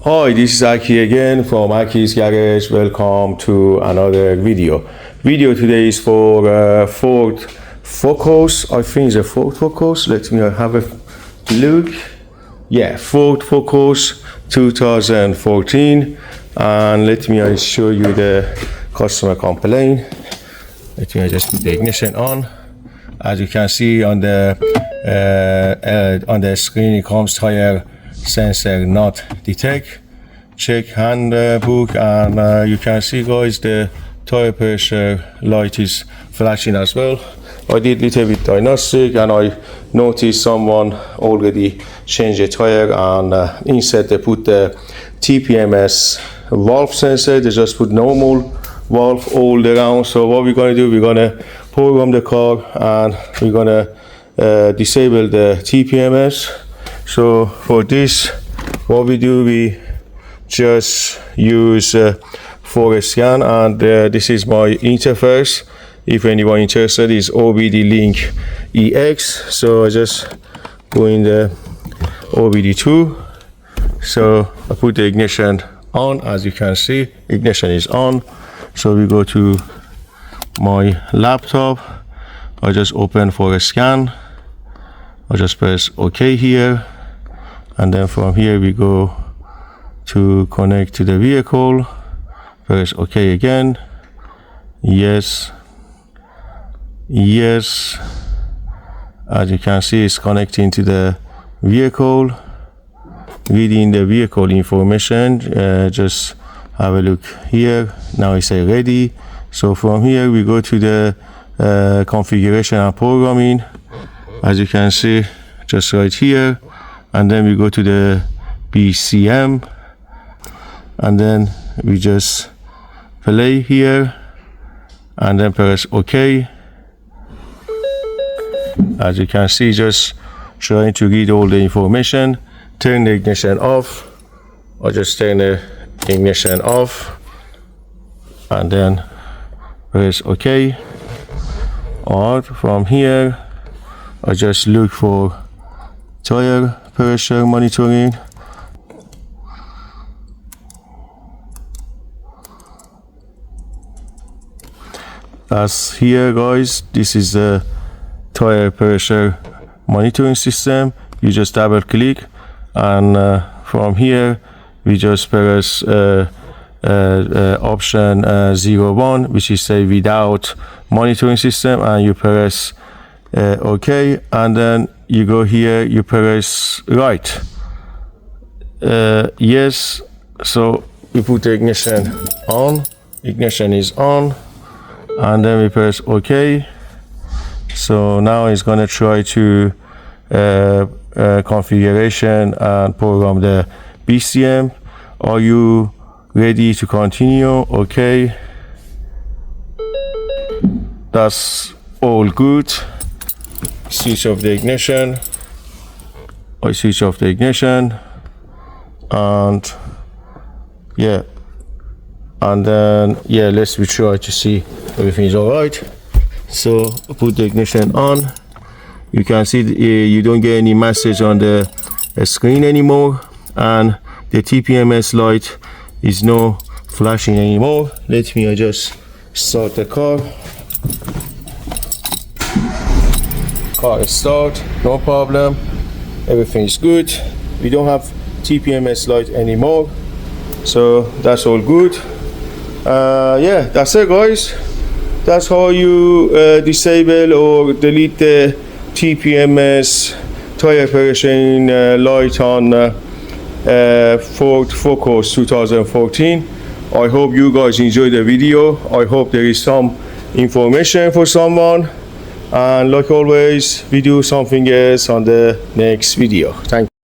Hi, this is Aki again from Aki's Garage. Welcome to another video. Video today is for Ford Focus. I think it's a Ford Focus. Let me have a look. Yeah, Ford Focus 2014. And let me show you the customer complaint. Let me just put the ignition on. As you can see on the screen, it comes tire sensor not detect. Check handbook, and you can see, guys, the tire pressure light is flashing as well. I did little bit diagnostic, and I noticed someone already changed the tire, and instead they put the TPMS valve sensor. They just put normal valve all around. So what we're gonna do, we're gonna program the car, and we're gonna disable the TPMS. So for this, what we do, we just use FORScan, and this is my interface. If anyone interested, is OBD Link EX. So I just go in the OBD2. So I put the ignition on. As you can see, ignition is on. So we go to my laptop. I just open FORScan. I just press OK here, and then from here we go to connect to the vehicle. Press OK again. Yes. Yes. As you can see, it's connecting to the vehicle. Reading the vehicle information. Just have a look here. Now it's ready. So from here we go to the configuration and programming. As you can see, just right here, and then we go to the BCM, and then we just play here, and then press OK. As you can see, just trying to read all the information. Turn the ignition off. I just turn the ignition off, and then press OK. Alright, from here I just look for tire pressure monitoring. As here, guys, this is the tire pressure monitoring system. You just double click, and from here we just press option 01, which is say without monitoring system, and you press OK, and then you go here, you press right. Yes. So we put the ignition on. Ignition is on, and then we press OK. So now it's gonna try to configuration and program the BCM. Are you ready to continue? Okay, that's all good. Switch off the ignition. I switch off the ignition, and yeah, and then yeah, let's try to see everything is all right. So put the ignition on. You can see you don't get any message on the screen anymore, and the TPMS light is no flashing anymore. Let me just start the car. Car start, no problem. Everything is good. We don't have TPMS light anymore, so that's all good. Yeah, that's it, guys. That's how you disable or delete the TPMS tire pressure light on Ford Focus 2014. I hope you guys enjoyed the video. I hope there is some information for someone, and like always, we do something else on the next video. Thank you.